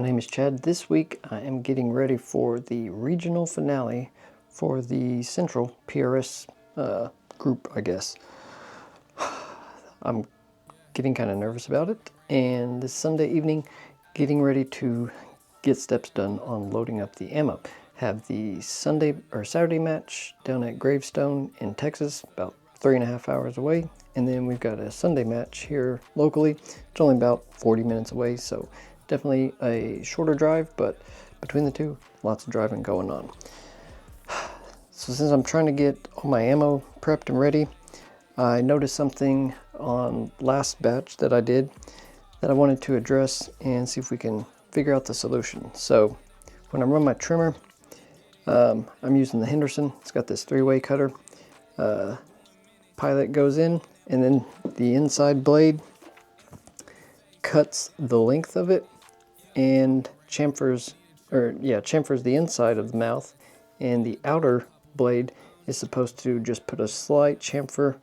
name is Chad. This week I am getting ready for the regional finale for the Central PRS group, I guess. I'm getting kind of nervous about it, and this Sunday evening getting ready to get steps done on loading up the ammo. Have the Sunday or Saturday match down at Gravestone in Texas, about 3.5 hours away, and then we've got a Sunday match here locally. It's only about 40 minutes away, so definitely a shorter drive, but between the two, lots of driving going on. So since I'm trying to get all my ammo prepped and ready, I noticed something on last batch that I did that I wanted to address and see if we can figure out the solution. So when I run my trimmer, I'm using the Henderson. It's got this 3-way cutter. Pilot goes in, and then the inside blade cuts the length of it and chamfers the inside of the mouth, and the outer blade is supposed to just put a slight chamfer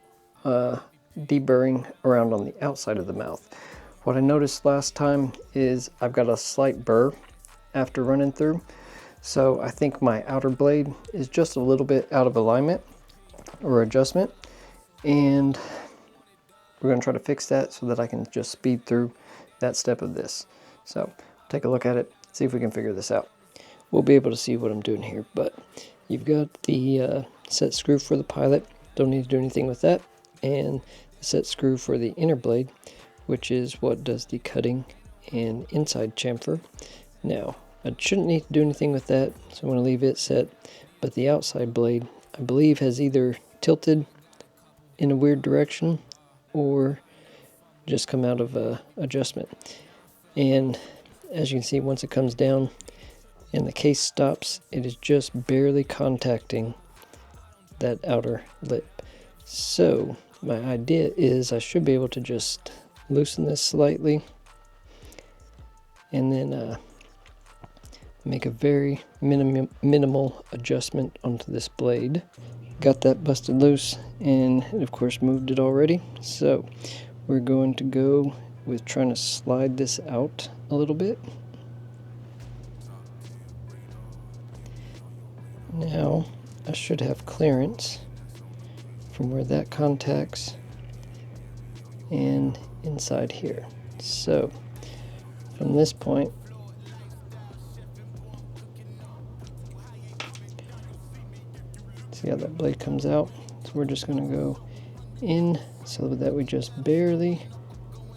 deburring around on the outside of the mouth. What I noticed last time is I've got a slight burr after running through, so I think my outer blade is just a little bit out of alignment or adjustment, and we're going to try to fix that so that I can just speed through that step of this. So take a look at it, see if we can figure this out. We'll be able to see what I'm doing here, but you've got the set screw for the pilot. Don't need to do anything with that, and the set screw for the inner blade, which is what does the cutting and inside chamfer. Now, I shouldn't need to do anything with that, so I'm going to leave it set, but the outside blade, I believe, has either tilted in a weird direction or just come out of adjustment. And as you can see, once it comes down and the case stops, it is just barely contacting that outer lip. So my idea is I should be able to just loosen this slightly and then make a very minimal adjustment onto this blade. Got that busted loose, and it of course moved it already. So we're going to go with trying to slide this out a little bit. Now I should have clearance from where that contacts and inside here. So from this point, see how that blade comes out? So we're just going to go in so that we just barely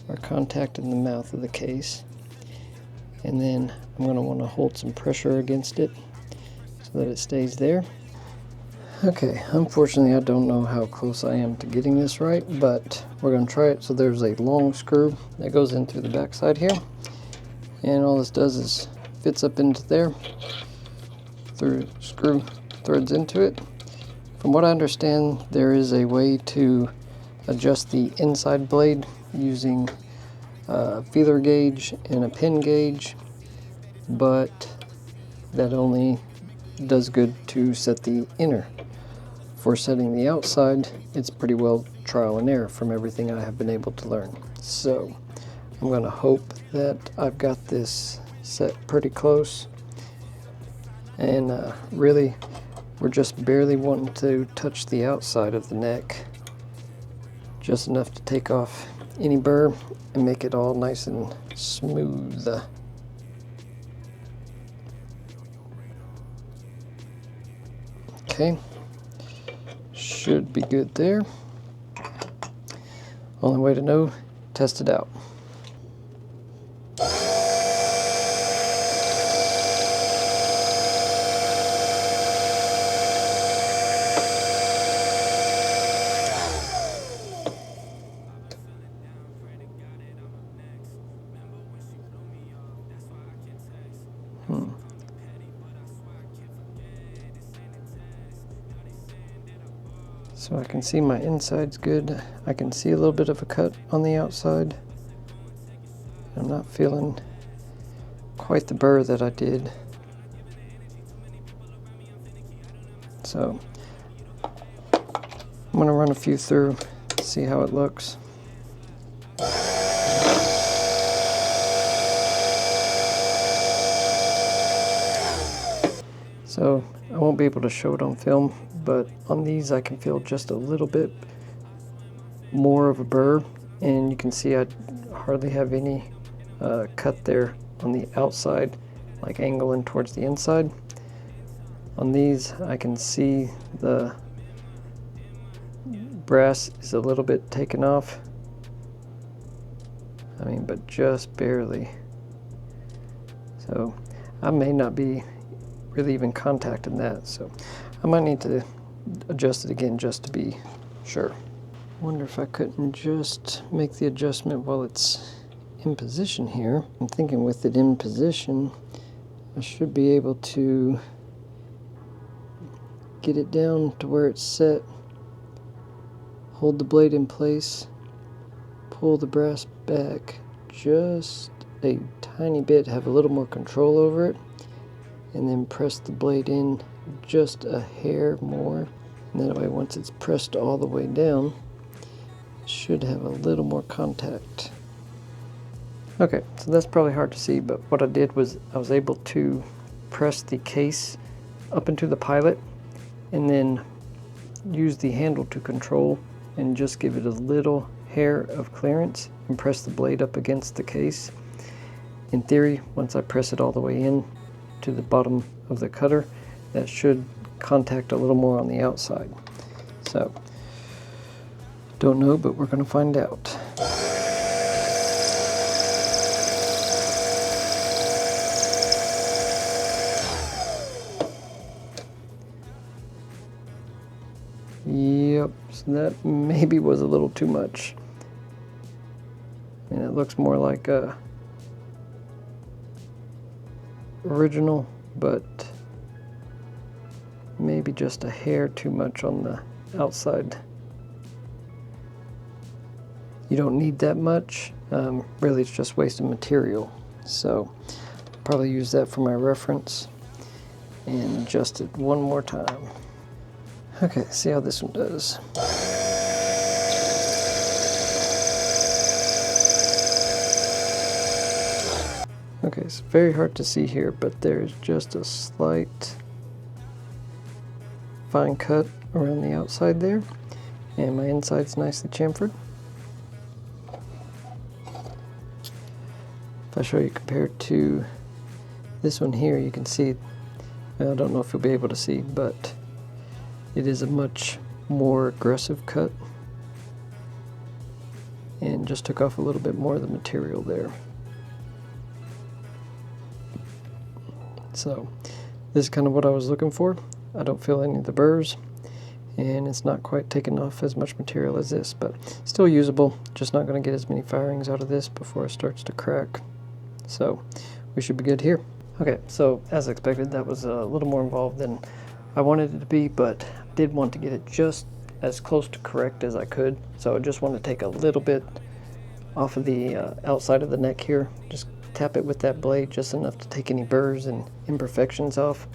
are contacting the mouth of the case. And then I'm going to want to hold some pressure against it so that it stays there. Okay, unfortunately I don't know how close I am to getting this right, but we're going to try it. So there's a long screw that goes in through the back side here, and all this does is fits up into there, through screw threads into it. From what I understand, there is a way to adjust the inside blade using a feeler gauge and a pin gauge, but that only does good to set the inner. For setting the outside, it's pretty well trial and error from everything I have been able to learn. So I'm going to hope that I've got this set pretty close, and really we're just barely wanting to touch the outside of the neck, just enough to take off any burr and make it all nice and smooth. Okay, should be good there. Only way to know, test it out. So I can see my inside's good. I can see a little bit of a cut on the outside. I'm not feeling quite the burr that I did. So I'm going to run a few through, see how it looks. So I won't be able to show it on film, but on these I can feel just a little bit more of a burr, and you can see I hardly have any cut there on the outside, like angling towards the inside. On these I can see the brass is a little bit taken off. I mean, but just barely. So I may not be really even contacting that, so I might need to adjust it again just to be sure. Wonder if I couldn't just make the adjustment while it's in position here. I'm thinking with it in position, I should be able to get it down to where it's set, hold the blade in place, pull the brass back just a tiny bit, have a little more control over it, and then press the blade in just a hair more. And that way, once it's pressed all the way down, it should have a little more contact. Okay, so that's probably hard to see, but what I did was I was able to press the case up into the pilot and then use the handle to control and just give it a little hair of clearance and press the blade up against the case. In theory, once I press it all the way in to the bottom of the cutter, that should contact a little more on the outside. So, don't know, but we're going to find out. Yep, so that maybe was a little too much. And it looks more like a original, but maybe just a hair too much on the outside. You don't need that much. Really, it's just wasted material. So I'll probably use that for my reference and adjust it one more time. Okay, see how this one does. Okay, it's very hard to see here, but there's just a slight fine cut around the outside there, and my inside's nicely chamfered. If I show you compared to this one here, you can see, I don't know if you'll be able to see, but it is a much more aggressive cut and just took off a little bit more of the material there. So this is kind of what I was looking for. I don't feel any of the burrs, and it's not quite taking off as much material as this, but still usable. Just not going to get as many firings out of this before it starts to crack. So we should be good here. Okay, so as expected, that was a little more involved than I wanted it to be, but I did want to get it just as close to correct as I could. So I just want to take a little bit off of the outside of the neck here. Just tap it with that blade just enough to take any burrs and imperfections off.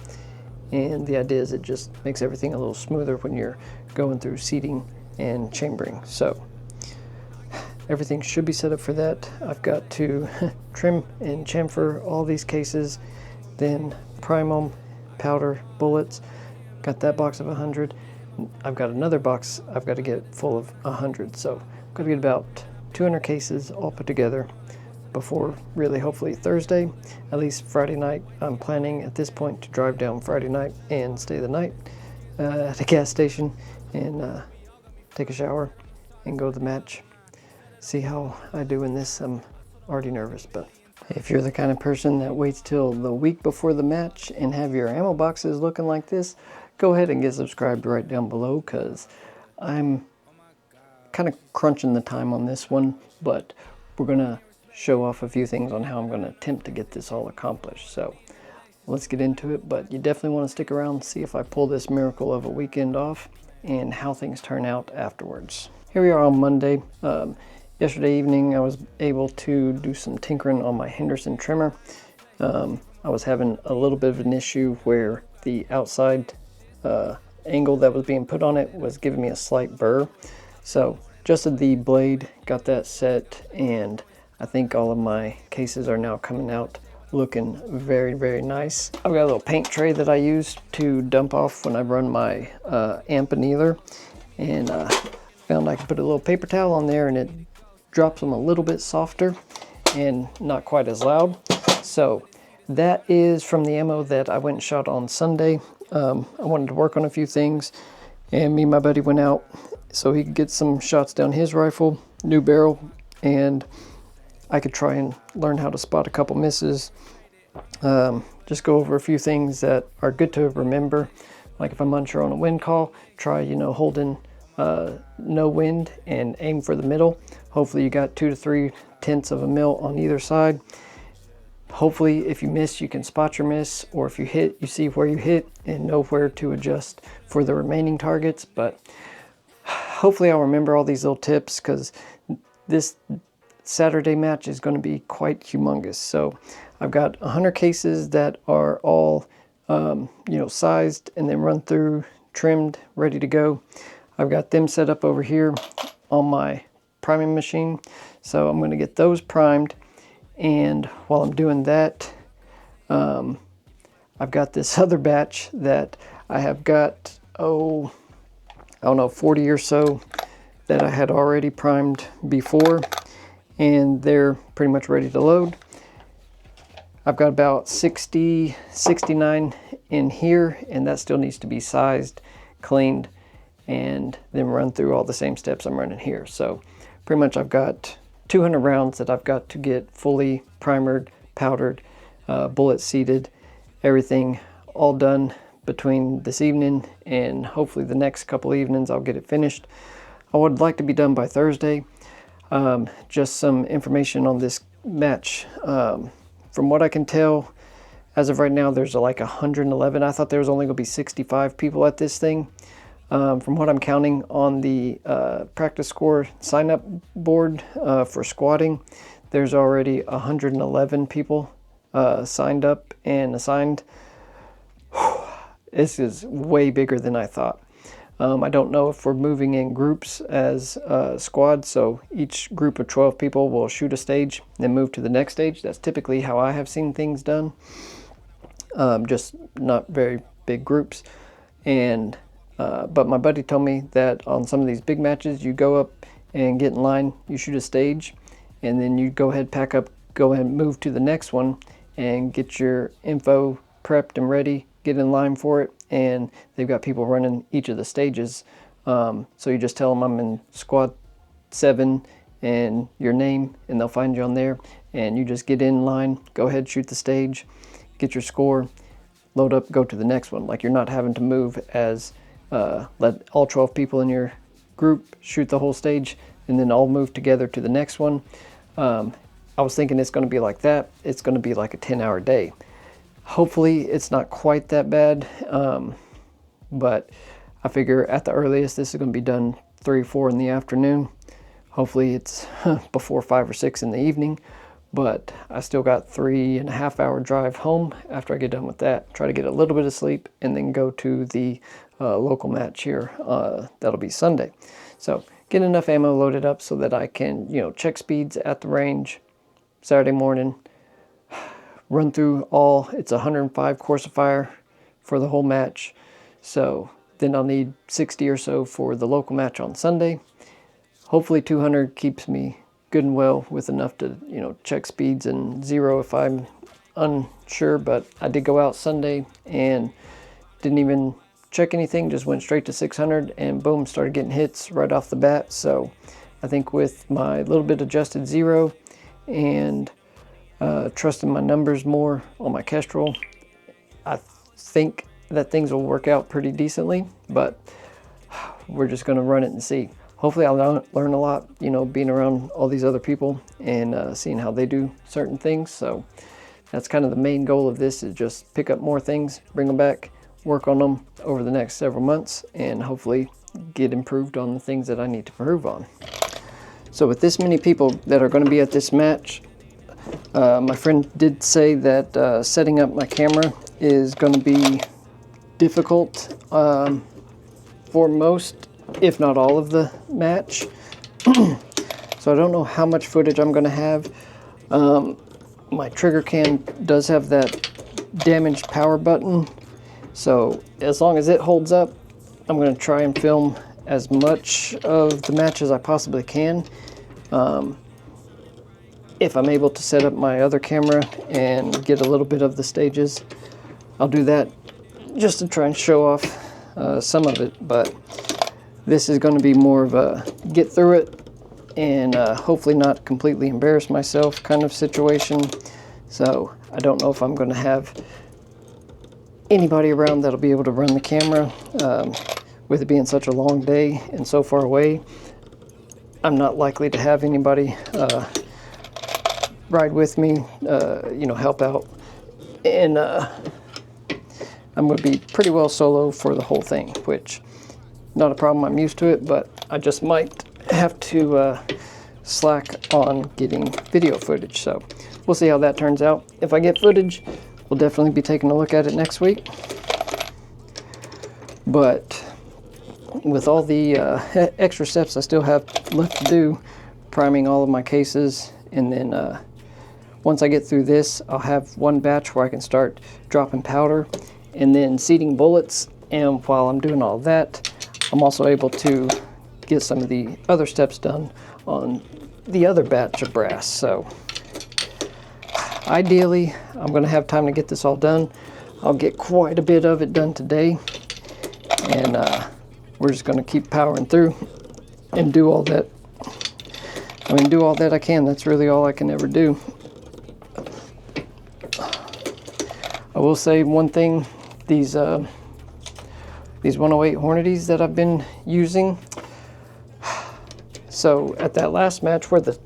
And the idea is it just makes everything a little smoother when you're going through seating and chambering. So everything should be set up for that. I've got to trim and chamfer all these cases, then prime them, powder, bullets. Got that box of 100. I've got another box I've got to get full of 100. So I've got to get about 200 cases all put together before really hopefully Thursday, at least Friday night. I'm planning at this point to drive down Friday night and stay the night at a gas station and take a shower and go to the match. See how I do in this. I'm already nervous, but if you're the kind of person that waits till the week before the match and have your ammo boxes looking like this, go ahead and get subscribed right down below, because I'm kind of crunching the time on this one, but we're gonna show off a few things on how I'm going to attempt to get this all accomplished. So let's get into it, but you definitely want to stick around and see if I pull this miracle of a weekend off and how things turn out afterwards. Here we are on Monday. Yesterday evening I was able to do some tinkering on my Henderson trimmer. I was having a little bit of an issue where the outside angle that was being put on it was giving me a slight burr. So adjusted the blade, got that set, and I think all of my cases are now coming out looking very, very nice. I've got a little paint tray that I use to dump off when I run my amp annealer, and found I can put a little paper towel on there and it drops them a little bit softer and not quite as loud. So that is from the ammo that I went and shot on Sunday. I wanted to work on a few things, and me and my buddy went out so he could get some shots down his rifle, new barrel, and I could try and learn how to spot a couple misses. Just go over a few things that are good to remember. Like if I'm unsure on a wind call, try, holding no wind and aim for the middle. Hopefully you got 2 to 3 tenths of a mil on either side. Hopefully if you miss, you can spot your miss, or if you hit, you see where you hit and know where to adjust for the remaining targets. But hopefully I'll remember all these little tips, because this Saturday match is going to be quite humongous. So I've got 100 cases that are all sized and then run through, trimmed, ready to go. I've got them set up over here on my priming machine, so I'm going to get those primed. And while I'm doing that, I've got this other batch that I have got, I don't know, 40 or so that I had already primed before, and they're pretty much ready to load. I've got about 60, 69 in here, and that still needs to be sized, cleaned, and then run through all the same steps I'm running here. So pretty much I've got 200 rounds that I've got to get fully primered, powdered, bullet seated, everything all done between this evening and hopefully the next couple evenings I'll get it finished. I would like to be done by Thursday. Just some information on this match. From what I can tell, as of right now, there's like 111. I thought there was only going to be 65 people at this thing. From what I'm counting on the practice score sign-up board for squatting, there's already 111 people signed up and assigned. This is way bigger than I thought. I don't know if we're moving in groups as squads, so each group of 12 people will shoot a stage, then move to the next stage. That's typically how I have seen things done, just not very big groups. And but my buddy told me that on some of these big matches, you go up and get in line, you shoot a stage, and then you go ahead, pack up, go ahead and move to the next one and get your info prepped and ready, get in line for it. And they've got people running each of the stages. So you just tell them I'm in squad 7 and your name, and they'll find you on there. And you just get in line, go ahead, shoot the stage, get your score, load up, go to the next one. Like, you're not having to move as let all 12 people in your group shoot the whole stage and then all move together to the next one. I was thinking it's going to be like that. It's going to be like a 10-hour day. Hopefully it's not quite that bad, but I figure at the earliest this is going to be done 3 or 4 in the afternoon. Hopefully it's before 5 or 6 in the evening, but I still got 3.5 hour drive home after I get done with that. Try to get a little bit of sleep and then go to the local match here. That'll be Sunday. So get enough ammo loaded up so that I can, check speeds at the range Saturday morning. Run through all, it's 105 course of fire for the whole match. So then I'll need 60 or so for the local match on Sunday. Hopefully 200 keeps me good and well with enough to, check speeds, and 0 if I'm unsure. But I did go out Sunday and didn't even check anything, just went straight to 600 and boom, started getting hits right off the bat. So I think with my little bit adjusted 0 and trusting my numbers more on my Kestrel, I think that things will work out pretty decently, but we're just going to run it and see. Hopefully I'll learn a lot, being around all these other people and seeing how they do certain things. So that's kind of the main goal of this, is just pick up more things, bring them back, work on them over the next several months, and hopefully get improved on the things that I need to improve on. So with this many people that are going to be at this match, my friend did say that setting up my camera is going to be difficult for most, if not all, of the match. So I don't know how much footage I'm going to have. my trigger cam does have that damaged power button, so as long as it holds up, I'm going to try and film as much of the match as I possibly can. If I'm able to set up my other camera and get a little bit of the stages, I'll do that just to try and show off some of it. But this is going to be more of a get through it and hopefully not completely embarrass myself kind of situation. So I don't know if I'm going to have anybody around that'll be able to run the camera. With it being such a long day and so far away, I'm not likely to have anybody ride with me, you know, help out. And I'm going to be pretty well solo for the whole thing, which not a problem. I'm used to it, but I just might have to slack on getting video footage. So we'll see how that turns out. If I get footage, we'll definitely be taking a look at it next week. But with all the extra steps I still have left to do, priming all of my cases, and then once I get through this, I'll have one batch where I can start dropping powder and then seating bullets. And while I'm doing all that, I'm also able to get some of the other steps done on the other batch of brass. So ideally, I'm going to have time to get this all done. I'll get quite a bit of it done today, and we're just going to keep powering through and do all that. I mean, do all that I can. That's really all I can ever do. I will say one thing, these 108 Hornady's that I've been using. So at that last match where the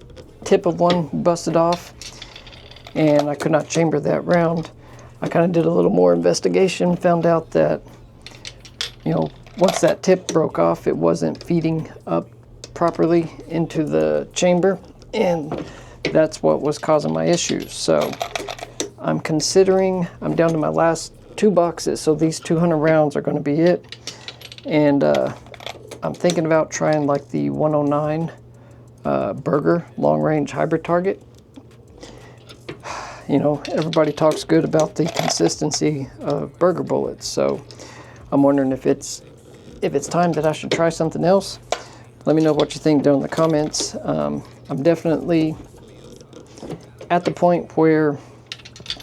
tip of one busted off and I could not chamber that round, I kind of did a little more investigation, found out that, you know, once that tip broke off, it wasn't feeding up properly into the chamber, and that's what was causing my issues. So I'm considering, I'm down to my last 2 boxes, so these 200 rounds are going to be it. And I'm thinking about trying like the 109 Burger long-range hybrid target. You know, everybody talks good about the consistency of Burger bullets, so I'm wondering if it's time that I should try something else. Let me know what you think down in the comments. I'm definitely at the point where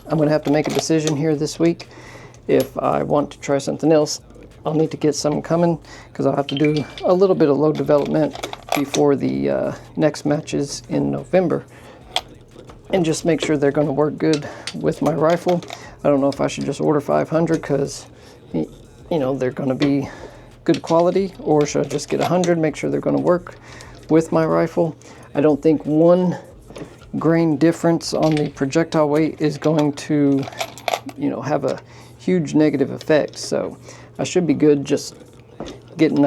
I'm going to have to make a decision here this week. If I want to try something else, I'll need to get some coming, because I'll have to do a little bit of load development before the next matches in November, and just make sure they're going to work good with my rifle. I don't know if I should just order 500 because, you know, they're going to be good quality, or should I just get 100, make sure they're going to work with my rifle. I don't think 1 grain difference on the projectile weight is going to, you know, have a huge negative effect. So I should be good just getting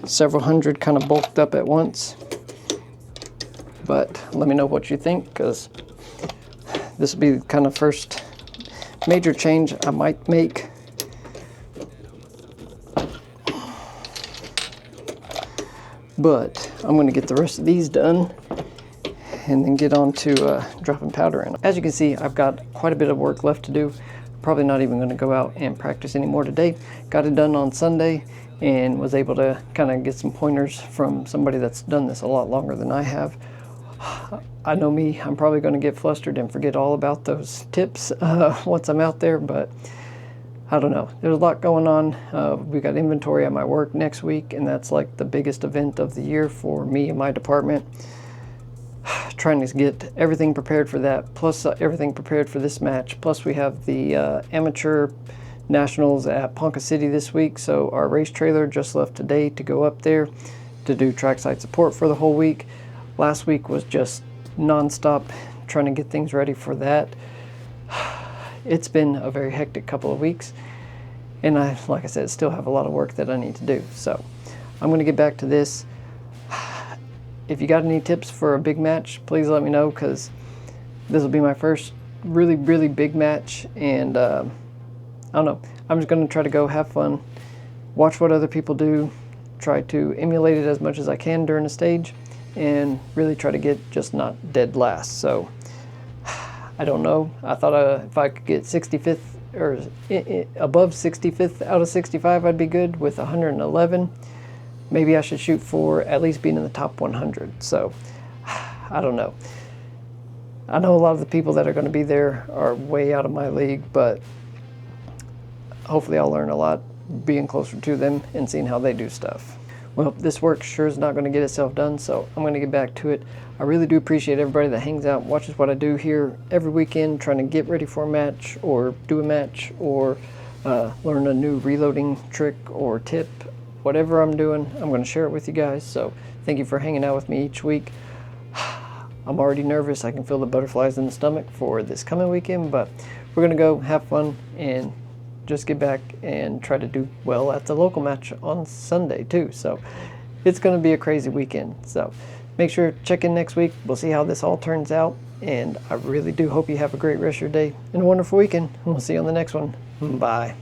several hundred kind of bulked up at once. But let me know what you think, because this will be the kind of first major change I might make. But I'm going to get the rest of these done and then get on to dropping powder in. As you can see, I've got quite a bit of work left to do. Probably not even going to go out and practice anymore today. Got it done on Sunday and was able to kind of get some pointers from somebody that's done this a lot longer than I have. I know me, I'm probably going to get flustered and forget all about those tips once I'm out there, but I don't know. There's a lot going on. We got inventory at my work next week, and that's like the biggest event of the year for me and my department. Trying to get everything prepared for that, plus everything prepared for this match. Plus we have the amateur nationals at Ponca City this week, so our race trailer just left today to go up there to do trackside support for the whole week. Last week was just non-stop trying to get things ready for that. It's been a very hectic couple of weeks, and I, like I said, still have a lot of work that I need to do. So I'm going to get back to this. If you got any tips for a big match, please let me know, because this will be my first really big match, and I don't know. I'm just going to try to go have fun, watch what other people do, try to emulate it as much as I can during a stage, and really try to get just not dead last. So I don't know. I thought if I could get 65th or above 65th out of 65, I'd be good with 111. Maybe I should shoot for at least being in the top 100. So I don't know. I know a lot of the people that are going to be there are way out of my league, but hopefully I'll learn a lot being closer to them and seeing how they do stuff. Well, this work sure is not going to get itself done, so I'm going to get back to it. I really do appreciate everybody that hangs out and watches what I do here every weekend, trying to get ready for a match or do a match or learn a new reloading trick or tip. Whatever I'm doing, I'm going to share it with you guys, so thank you for hanging out with me each week. I'm already nervous. I can feel the butterflies in the stomach for this coming weekend, but we're going to go have fun and just get back and try to do well at the local match on Sunday too. So it's going to be a crazy weekend. So make sure to check in next week. We'll see how this all turns out. And I really do hope you have a great rest of your day and a wonderful weekend. And we'll see you on the next one. Bye.